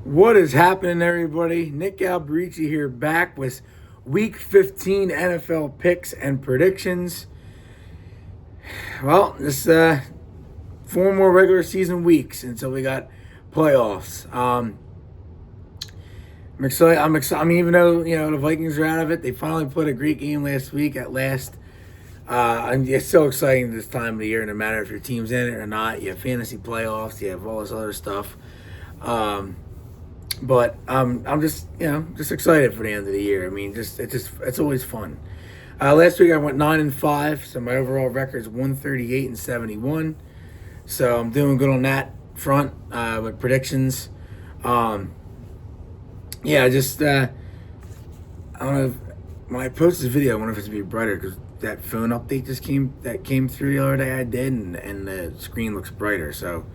What is happening, everybody? Nick Alberici here, back with Week 15 NFL picks and predictions. Well, this four more regular season weeks until we got playoffs. I'm excited. I'm excited. I mean, even though the Vikings are out of it, they finally played a great game last week. At last, and it's so exciting this time of the year. No matter if your team's in it or not, you have fantasy playoffs, you have all this other stuff. But I'm just excited for the end of the year. I mean, it's always fun. Last week I went 9-5, so my overall record is 138-71. So I'm doing good on that front with predictions. Yeah, just I don't know. When I post this video, I wonder if it's to be brighter because that phone update came through the other day. I did, and the screen looks brighter. So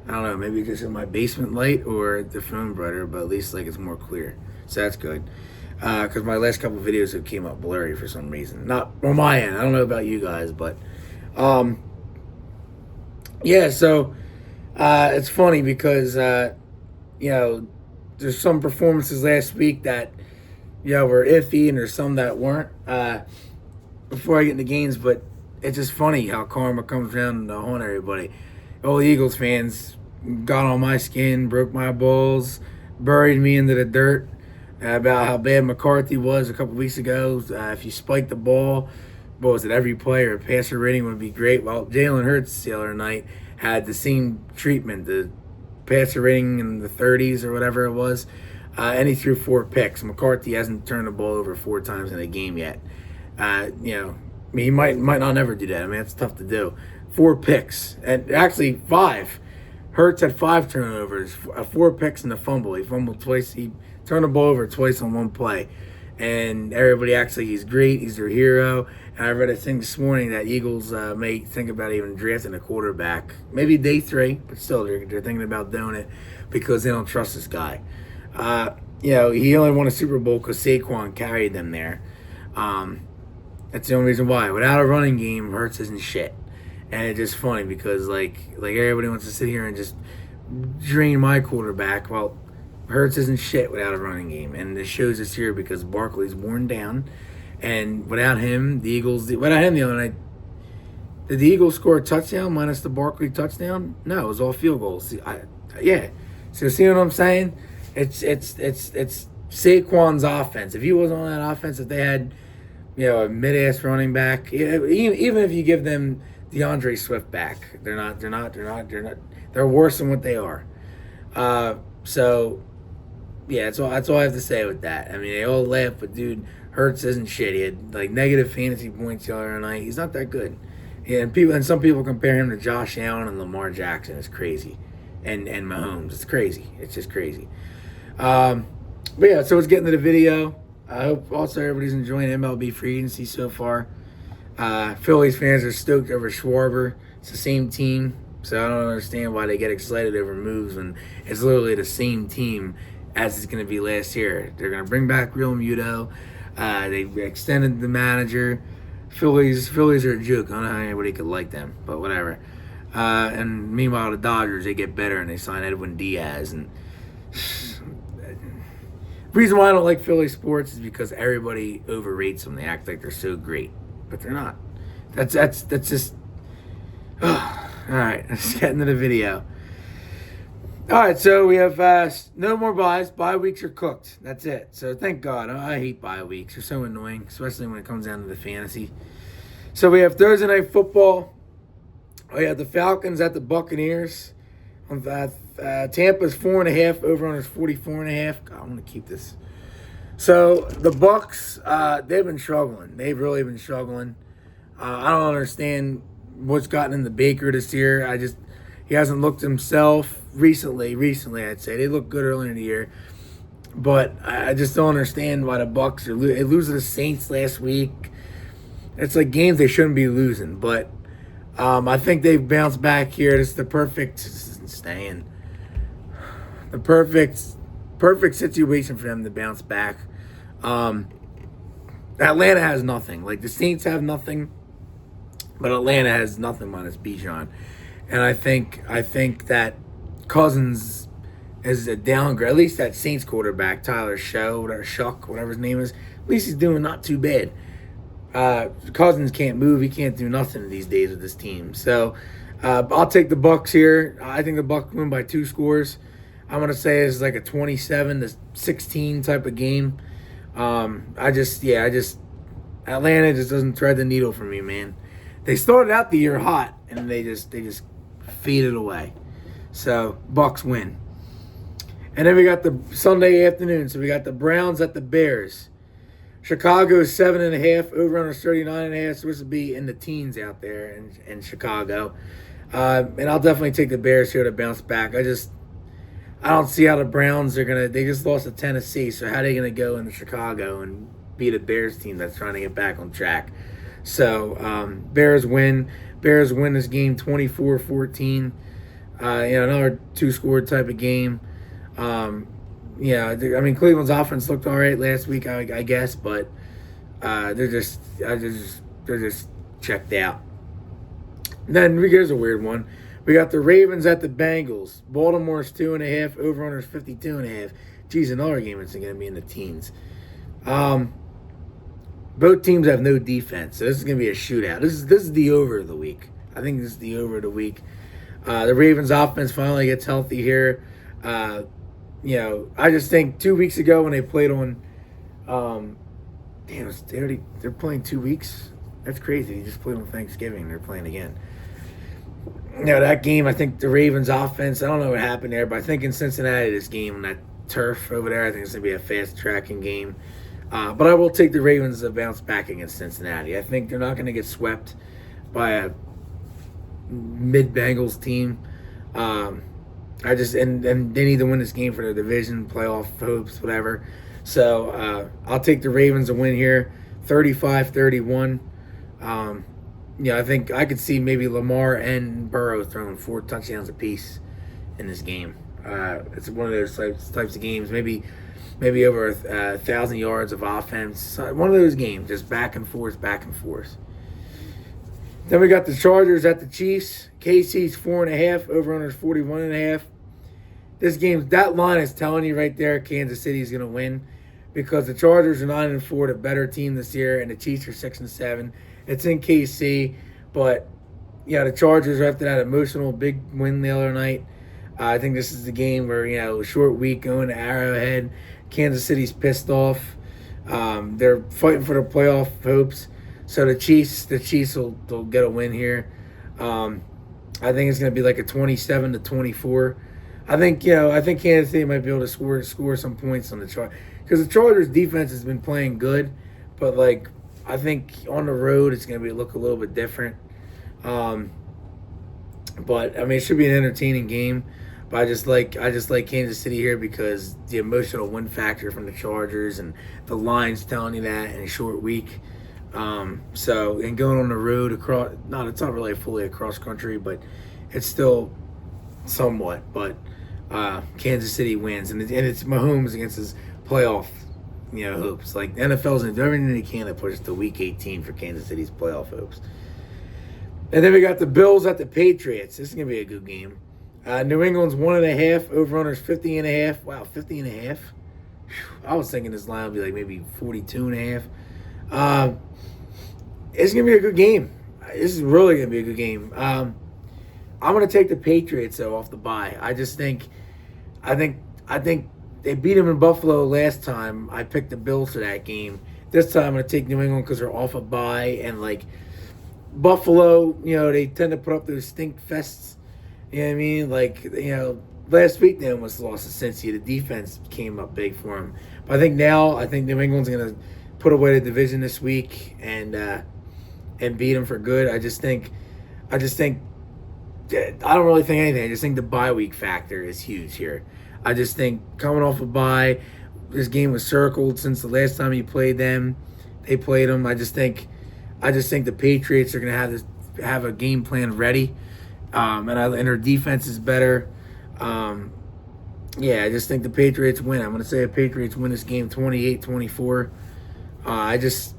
I don't know, maybe just in my basement light or the phone brighter, but at least like it's more clear. So that's good. Because my last couple of videos have came up blurry for some reason. Not on my end. I don't know about you guys, but yeah. So it's funny because there's some performances last week that were iffy, and there's some that weren't. Before I get into games, but it's just funny how karma comes around to haunt everybody. All the Eagles fans got on my skin, broke my balls, buried me into the dirt about how bad McCarthy was a couple weeks ago. If you spiked the ball, what was it, every play or passer rating would be great. Well, Jalen Hurts the other night had the same treatment, the passer rating in the 30s or whatever it was, and he threw 4 picks. McCarthy hasn't turned the ball over 4 times in a game yet. I mean, he might not never do that. I mean, it's tough to do. 4 picks, and actually 5. Hurts had 5 turnovers, 4 picks and a fumble. He fumbled twice. He turned the ball over twice on one play, and everybody acts like he's great. He's their hero. And I read a thing this morning that Eagles may think about even drafting a quarterback, maybe day 3, but still they're thinking about doing it because they don't trust this guy. He only won a Super Bowl because Saquon carried them there. That's the only reason why. Without a running game, Hurts isn't shit. And it's just funny because like everybody wants to sit here and just drain my quarterback. Well, Hurts isn't shit without a running game, and this shows this year because Barkley's worn down, and without him, the other night, did the Eagles score a touchdown minus the Barkley touchdown? No, it was all field goals. So see what I'm saying? It's Saquon's offense. If he wasn't on that offense, if they had a mid-ass running back, even if you give them DeAndre Swift back, they're worse than what they are. So yeah, that's all I have to say with that. I mean, they all laugh, but dude, Hurts isn't shit. He had like negative fantasy points the other night. He's not that good. And some people compare him to Josh Allen and Lamar Jackson. It's crazy. And Mahomes. It's crazy. It's just crazy. But yeah, so let's get into the video. I hope also everybody's enjoying MLB free agency so far. Phillies fans are stoked over Schwarber. It's the same team, so I don't understand why they get excited over moves when it's literally the same team as it's going to be last year. They're going to bring back Real Muto. They extended the manager. Phillies are a joke. I don't know how anybody could like them, but whatever. And meanwhile, the Dodgers, they get better and they sign Edwin Diaz. And the reason why I don't like Philly sports is because everybody overrates them. They act like they're so great, but they're not. That's just. All right, let's get into the video. All right, so we have no more buys. Bye weeks are cooked. That's it. So thank God. I hate bye weeks. They're so annoying, especially when it comes down to the fantasy. So we have Thursday Night Football. We have the Falcons at the Buccaneers. Tampa's 4.5. Over on is 44.5. God, I'm gonna keep this. So the Bucs, they've been struggling. They've really been struggling. I don't understand what's gotten into Baker this year. He hasn't looked himself recently. I'd say they looked good earlier in the year, but I just don't understand why the Bucs are losing the Saints last week. It's like games they shouldn't be losing, but I think they've bounced back here. This is the perfect situation for them to bounce back. Atlanta has nothing. Like the Saints have nothing, but Atlanta has nothing minus Bijan. And I think that Cousins is a downgrade. At least that Saints quarterback, Tyler Shuck, whatever his name is, at least he's doing not too bad. Cousins can't move. He can't do nothing these days with this team. So I'll take the Bucks here. I think the Bucks win by 2 scores. I'm going to say it's like a 27-16 type of game. Atlanta just doesn't thread the needle for me, man. They started out the year hot, and they just faded away. So Bucks win. And then we got the Sunday afternoon. So we got the Browns at the Bears. Chicago is 7.5. Over-under 39.5. So this would be in the teens out there in Chicago. And I'll definitely take the Bears here to bounce back. I don't see how the Browns are going to – they just lost to Tennessee. So how are they going to go into Chicago and beat a Bears team that's trying to get back on track? So Bears win. Bears win this game 24-14. Another 2-score type of game. Cleveland's offense looked all right last week, I guess, but they're just checked out. And then here's a weird one. We got the Ravens at the Bengals. Baltimore's 2.5. Over/under is 52.5. Geez, another game that's going to be in the teens. Both teams have no defense, so this is going to be a shootout. This is the over of the week. I think this is the over of the week. The Ravens offense finally gets healthy here. I just think 2 weeks ago when they played on, they're playing 2 weeks. That's crazy. They just played on Thanksgiving and they're playing again. That game, I think the Ravens offense, I don't know what happened there, but I think in Cincinnati, this game, on that turf over there, I think it's going to be a fast-tracking game. But I will take the Ravens to bounce back against Cincinnati. I think they're not going to get swept by a mid-Bengals team. And they need to win this game for their division, playoff hopes, whatever. So I'll take the Ravens to win here, 35-31. I think I could see maybe Lamar and Burrow throwing 4 touchdowns apiece in this game. It's one of those types of games, maybe over 1,000 yards of offense. One of those games, just back and forth. Then we got the Chargers at the Chiefs. KC's 4.5. Over/under is 41.5. This game, that line is telling you right there, Kansas City is going to win because the Chargers are 9-4, the better team this year, and the Chiefs are 6-7. It's in KC, but the Chargers are after that emotional big win the other night. I think this is the game where a short week going to Arrowhead. Kansas City's pissed off. They're fighting for the playoff hopes. So the Chiefs will get a win here. I think it's going to be like a 27-24. I think Kansas City might be able to score some points on the Chargers because the Chargers defense has been playing good, but I think on the road it's going to look a little bit different. But it should be an entertaining game. But I just like Kansas City here because the emotional win factor from the Chargers and the line's telling you that in a short week. And going on the road it's not really fully across country, but it's still somewhat. But Kansas City wins, and it's Mahomes against his playoff hopes. Like the NFL's doing everything they can to push to Week 18 for Kansas City's playoff hopes. And then we got the Bills at the Patriots. This is gonna be a good game. New England's 1.5. Over/under is 50.5. Wow, 50.5. I was thinking this line would be like maybe 42.5. It's gonna be a good game. This is really gonna be a good game. I'm gonna take the Patriots though off the bye. I think they beat them in Buffalo last time. I picked the Bills for that game. This time I'm gonna take New England because they're off a bye and Buffalo. They tend to put up those stink fests. You know what I mean? Last week they almost lost to Cincy. The defense came up big for them. But I think New England's gonna put away the division this week and beat them for good. I don't really think anything. I just think the bye week factor is huge here. I just think coming off a bye, this game was circled since the last time you played them. They played them. I just think the Patriots are going to have a game plan ready, and their defense is better. I just think the Patriots win. I'm going to say the Patriots win this game 28-24. It's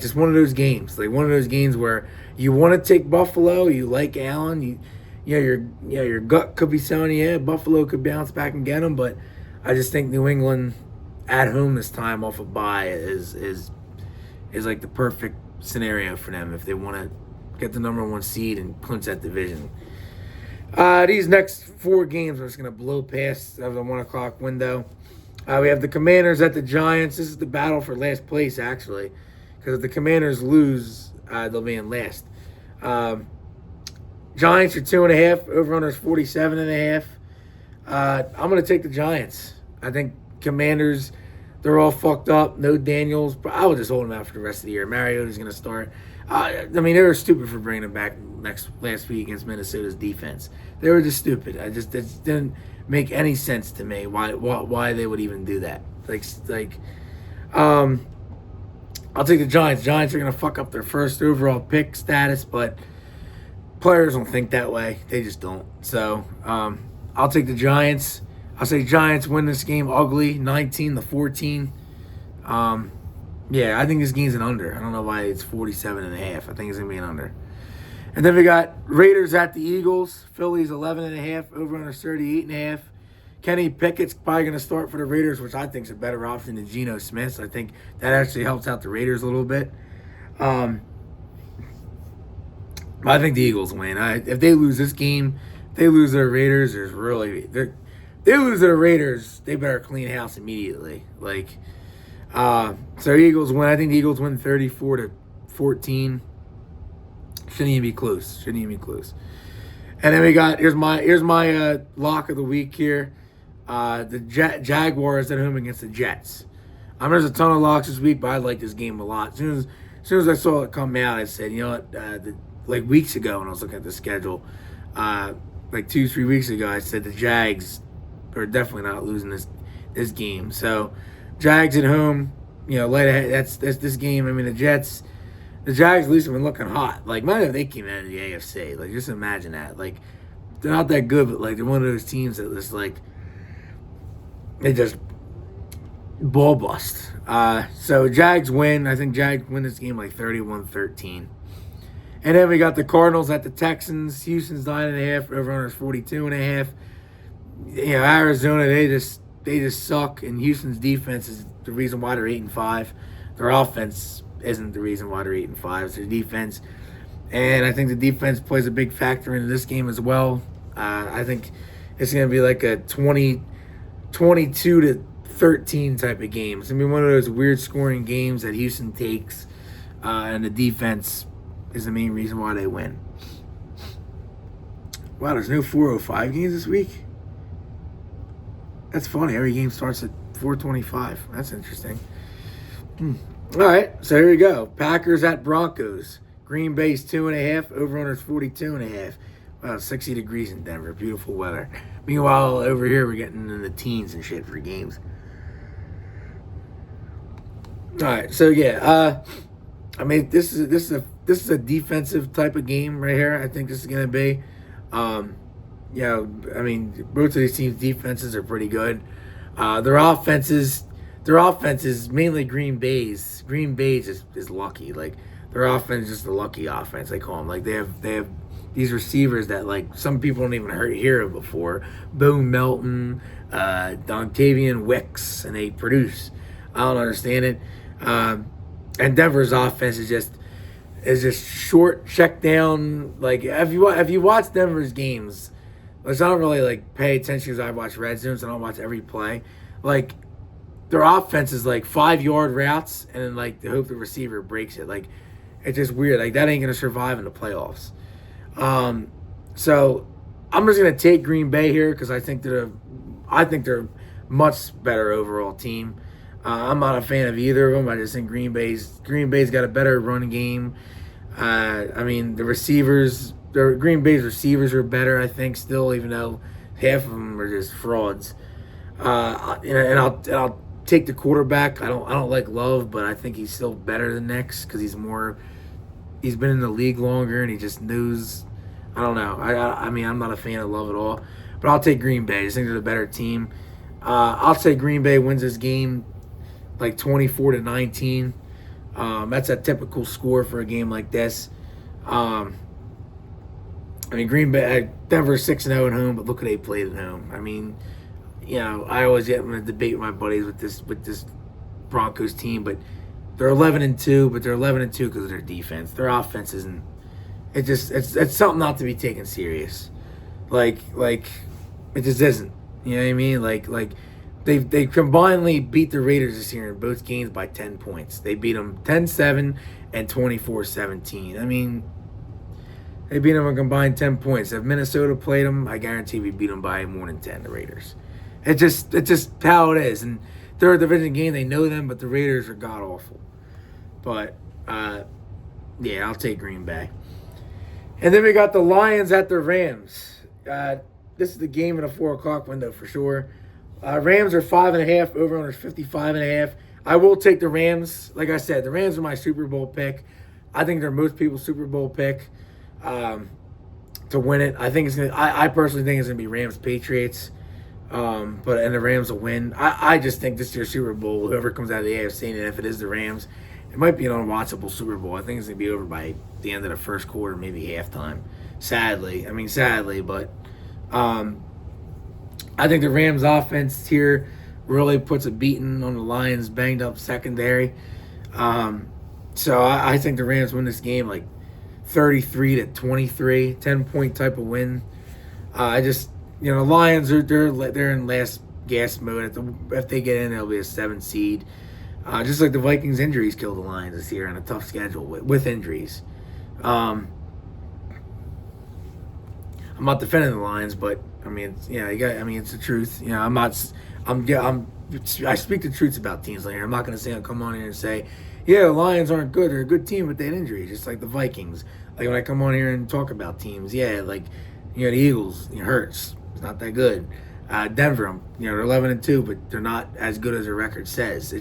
just one of those games. Like one of those games where you want to take Buffalo, you like Allen, you your gut could be telling you, yeah, Buffalo could bounce back and get them, but I just think New England at home this time off a bye is like the perfect scenario for them if they want to get the number one seed and clinch that division. These next 4 games are just going to blow past the 1 o'clock window. We have the Commanders at the Giants. This is the battle for last place, actually, because if the Commanders lose, they'll be in last. Giants are 2.5. Over-under is 47.5. I'm going to take the Giants. I think Commanders, they're all fucked up. No Daniels. But I would just hold them out for the rest of the year. Mariota's going to start. I mean, they were stupid for bringing him back last week against Minnesota's defense. They were just stupid. It just didn't make any sense to me why they would even do that. I'll take the Giants. Giants are going to fuck up their first overall pick status, but players don't think that way. They just don't. So I'll take the Giants. I'll say Giants win this game ugly, 19-14. Yeah, I think this game's an under. I don't know why it's 47.5. I think it's going to be an under. And then we got Raiders at the Eagles. Phillies 11.5. Over-under 38.5. Kenny Pickett's probably going to start for the Raiders, which I think is a better option than Geno Smith. So I think that actually helps out the Raiders a little bit. I think the Eagles win. If they lose this game, if they lose their Raiders, they lose their Raiders, they better clean house immediately. So Eagles win. I think the Eagles win 34-14. Shouldn't even be close. And then we got here's my lock of the week here. The Jaguars at home against the Jets. There's a ton of locks this week, but I like this game a lot. As soon as I saw it come out, I said, you know what? Weeks ago when I was looking at the schedule, 2-3 weeks ago, I said the Jags are definitely not losing this game. So Jags at home, late ahead. That's this game. I mean, the Jags at least have been looking hot. Imagine if they came out of the AFC. Just imagine that. They're not that good, but they're one of those teams that just they just ball bust. So Jags win. I think Jags win this game 31-13. And then we got the Cardinals at the Texans. Houston's 9.5. Over-under is 42.5. Arizona, they just suck, and Houston's defense is the reason why they're 8-5. Their offense isn't the reason why they're 8-5. It's their defense, and I think the defense plays a big factor into this game as well. I think it's going to be a 22-13 type of game. It's going to be one of those weird scoring games that Houston takes, and the defense is the main reason why they win. Wow, there's no 4:05 games this week? That's funny. Every game starts at 4:25. That's interesting. All right, so here we go. Packers at Broncos. Green Bay's 2.5. Over-under is 42.5. Wow, 60 degrees in Denver. Beautiful weather. Meanwhile, over here, we're getting in the teens and shit for games. All right, so yeah. This is a defensive type of game right here. I think this is going to be. Both of these teams' defenses are pretty good. Their offenses, mainly Green Bay's. Green Bay's is lucky. Their offense is just a lucky offense. They call them. They have these receivers that some people don't even hear of before. Boone Melton, Dontavian Wicks, and they produce. I don't understand it. And Denver's offense is just short, check down. If you watch Denver's games, which I don't really pay attention because I watch red zones. I don't watch every play. Their offense is 5-yard routes, and then they hope the receiver breaks it. It's just weird. That ain't gonna survive in the playoffs. So I'm just gonna take Green Bay here because I think they're a much better overall team. I'm not a fan of either of them. I just think Green Bay's got a better run game. The receivers. Green Bay's receivers are better, I think, still, even though half of them are just frauds. And I'll take the quarterback. I don't like Love, but I think he's still better than Nix because he's been in the league longer and he just knows. I don't know. I'm not a fan of Love at all, but I'll take Green Bay. I just think they're the better team. I'll say Green Bay wins this game 24-19. That's a typical score for a game like this. I mean, Green Bay, Denver's 6-0 at home, but look at they played at home. I mean, I always get in a debate with my buddies with this Broncos team, but they're 11-2, but they're 11-2 because of their defense. Their offense isn't. It's something not to be taken serious. Like it just isn't. You know what I mean? Like they combinedly beat the Raiders this year in both games by 10 points. They beat them 10-7 and 24-17. I mean, they beat them a combined 10 points. If Minnesota played them, I guarantee we beat them by more than 10, the Raiders. It's just how it is. And third division game, they know them, but the Raiders are god-awful. But, yeah, I'll take Green Bay. And then we got the Lions at the Rams. This is the game in a 4 o'clock window for sure. Rams are 5.5. Over-under is 55.5. I will take the Rams. Like I said, the Rams are my Super Bowl pick. I think they're most people's Super Bowl pick to win it. I think it's gonna. I personally think it's gonna be Rams Patriots. And the Rams will win. I just think this year's Super Bowl, whoever comes out of the AFC, and if it is the Rams, it might be an unwatchable Super Bowl. I think it's going to be over by the end of the first quarter, maybe halftime. Sadly, but I think the Rams offense here really puts a beating on the Lions' banged up secondary. So I think the Rams win this game like 33-23, 10-point type of win. The Lions they're in last gasp mode. If they get in, it'll be a 7 seed. Just like the Vikings, injuries killed the Lions this year on a tough schedule with injuries. I'm not defending the Lions, but I mean, it's the truth. I speak the truths about teams like here. I'm not going to say I'll come on here and say, yeah, the Lions aren't good. They're a good team, but they had injuries, just like the Vikings. Like when I come on here and talk about teams, yeah, like the Eagles, it hurts. It's not that good. Denver, they're 11-2, but they're not as good as their record says.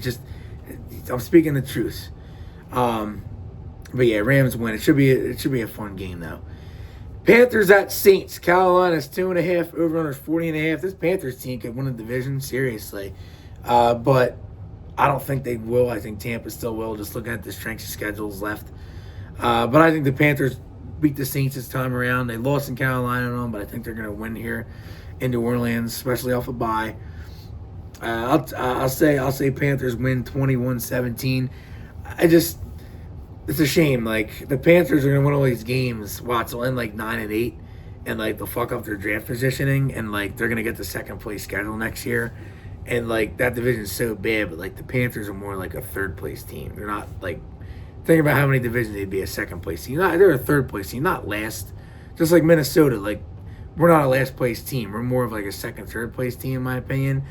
I'm speaking the truth. But yeah, Rams win. It should be a fun game though. Panthers at Saints. Carolina's 2.5. Over-under 40.5. This Panthers team could win the division seriously, but I don't think they will. I think Tampa still will. Just looking at the strength of schedules left, but I think the Panthers beat the Saints this time around. They lost in Carolina on them, but I think they're going to win here in New Orleans, especially off a bye. I'll say Panthers win 21-17. It's a shame. Like the Panthers are going to win all these games. Watch, they'll end like 9-8, and like they'll fuck up their draft positioning, and like they're going to get the second place schedule next year, and like that division is so bad. But like the Panthers are more like a third place team. They're not like. Think about how many divisions they'd be a second place team. They're a third place team, not last. Just like Minnesota, like we're not a last place team. We're more of like a second, third place team, in my opinion.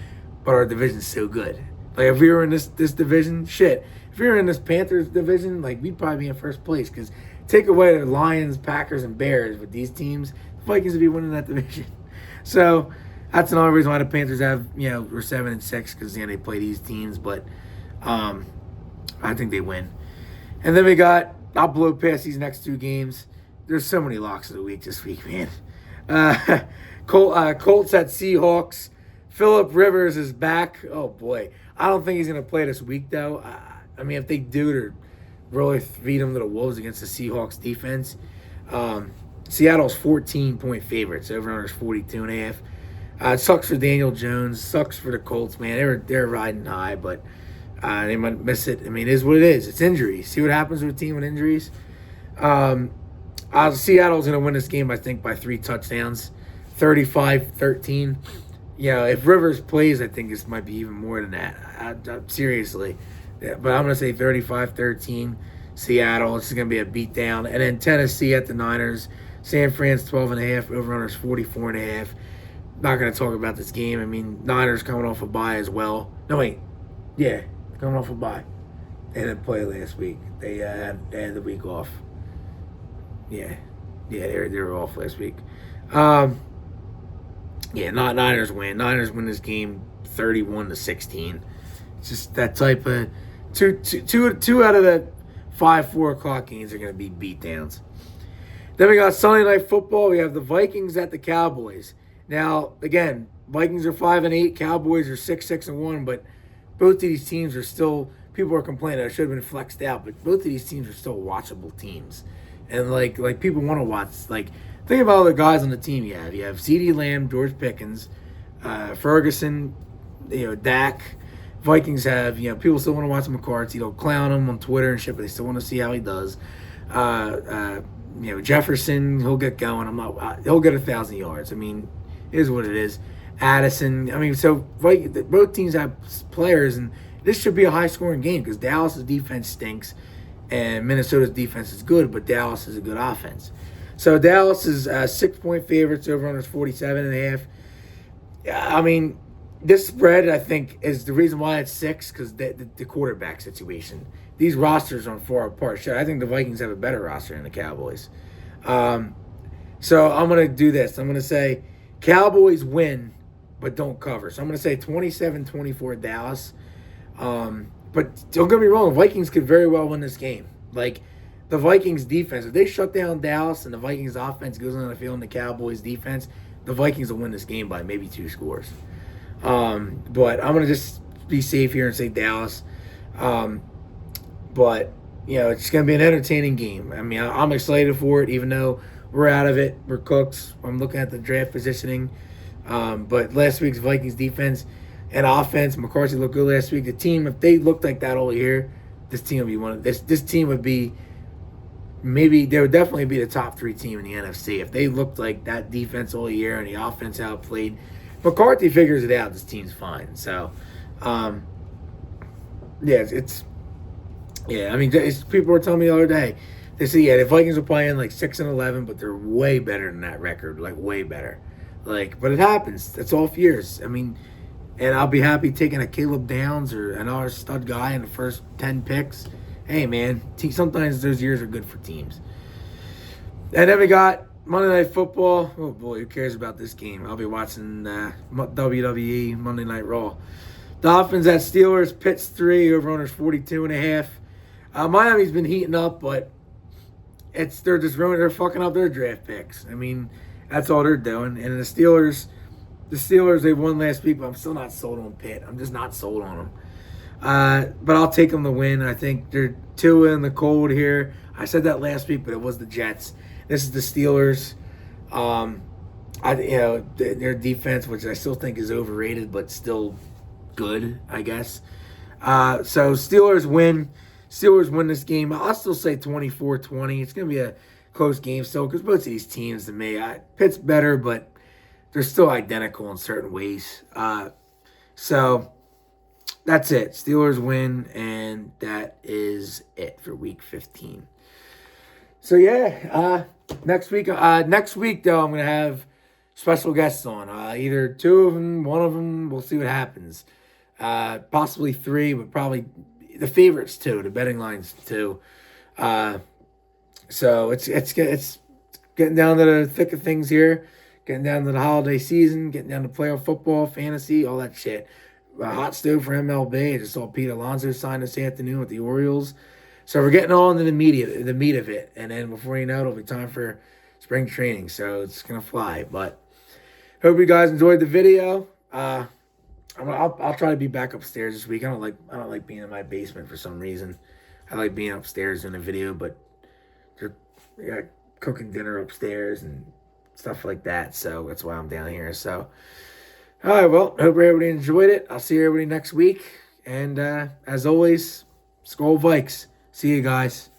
But our division's so good. Like if we were in this division, shit. If we were in this Panthers division, like we'd probably be in first place. Because take away the Lions, Packers, and Bears with these teams, the Vikings would be winning that division. So that's another reason why the Panthers have, we're 7-6 because they play these teams. But I think they win. And then I'll blow past these next 2 games. There's so many locks of the week this week, man. Colts at Seahawks. Phillip Rivers is back. Oh, boy. I don't think he's going to play this week, though. I mean, if they do, they're really feed him to the Wolves against the Seahawks defense. Seattle's 14-point favorites. Over-under is 42.5. It sucks for Daniel Jones. Sucks for the Colts, man. They're riding high, but they might miss it. I mean, it is what it is. It's injuries. See what happens with a team with injuries. Seattle's going to win this game, I think, by 3 touchdowns, 35-13. If Rivers plays, I think this might be even more than that. Seriously. Yeah, but I'm going to say 35-13, Seattle. This is going to be a beatdown. And then Tennessee at the Niners. San Fran's 12.5. Over-under is 44.5. Not going to talk about this game. I mean, Niners coming off a bye as well. No, wait. Yeah, coming off a bye. They didn't play last week. They had the week off. Yeah, they were off last week. Niners win. Niners win this game 31-16. It's just that type of two out of the 4 o'clock games are going to be beatdowns. Then we got Sunday Night Football. We have the Vikings at the Cowboys. Now, again, Vikings are 5-8. Cowboys are 6-1. But both of these teams are still. People are complaining I should have been flexed out, but both of these teams are still watchable teams. And like people want to watch. Like think about all the guys on the team you have. You have CeeDee Lamb, George Pickens, Ferguson, Dak. Vikings have, people still want to watch McCarthy. They'll clown him on Twitter and shit, but they still want to see how he does. Jefferson, he'll get going. He'll get 1,000 yards. I mean, it is what it is. Addison, so both teams have players, and this should be a high-scoring game because Dallas' defense stinks, and Minnesota's defense is good, but Dallas is a good offense. So Dallas is 6-point favorites. Over under 47.5. This spread, I think, is the reason why it's 6 because the quarterback situation. These rosters aren't far apart. Shit, I think the Vikings have a better roster than the Cowboys. So I'm going to do this. I'm going to say Cowboys win, but don't cover. So I'm going to say 27-24 Dallas. But don't get me wrong, the Vikings could very well win this game. Like, the Vikings defense, if they shut down Dallas and the Vikings offense goes on the field and the Cowboys defense, the Vikings will win this game by maybe 2 scores. But I'm going to just be safe here and say Dallas. But, it's going to be an entertaining game. I'm excited for it, even though we're out of it. We're cooked. I'm looking at the draft positioning. But last week's Vikings defense and offense, McCarthy looked good last week. The team, if they looked like that all year, this team would be this team would be they would definitely be the top 3 team in the NFC. If they looked like that defense all year and the offense outplayed, McCarthy figures it out. This team's fine. So, people were telling me the other day, they say, the Vikings are playing like 6-11, but they're way better than that record, like way better. But it happens. That's all years. And I'll be happy taking a Caleb Downs or another stud guy in the first 10 picks. Hey, man, sometimes those years are good for teams. And then we got Monday Night Football. Oh, boy, who cares about this game? I'll be watching WWE Monday Night Raw. Dolphins at Steelers. Pitts 3, over-unders 42.5. Miami's been heating up, but they're fucking up their draft picks. That's all they're doing. And the Steelers, they won last week, but I'm still not sold on Pitt. I'm just not sold on them. But I'll take them to win. I think they're 2 in the cold here. I said that last week, but it was the Jets. This is the Steelers. Their defense, which I still think is overrated, but still good, I guess. So Steelers win. Steelers win this game. I'll still say 24-20. It's going to be a close game still because both of these teams, to me, Pitt's better, but they're still identical in certain ways. So that's it. Steelers win, and that is it for Week 15. So next week though, I'm gonna have special guests on. Either 2 of them, 1 of them. We'll see what happens. Possibly 3, but probably the favorites 2. The betting lines 2. So it's getting down to the thick of things here. Getting down to the holiday season. Getting down to playoff football, fantasy, all that shit. Hot stove for MLB. I just saw Pete Alonso sign this afternoon with the Orioles. So we're getting all into the meat of it. And then before you know it, it'll be time for spring training. So it's going to fly. But hope you guys enjoyed the video. I'll try to be back upstairs this week. I don't like being in my basement for some reason. I like being upstairs in a video, but we got cooking dinner upstairs and stuff like that. So that's why I'm down here. So, all right, well, hope everybody enjoyed it. I'll see everybody next week. And as always, Skol Vikes. See you guys.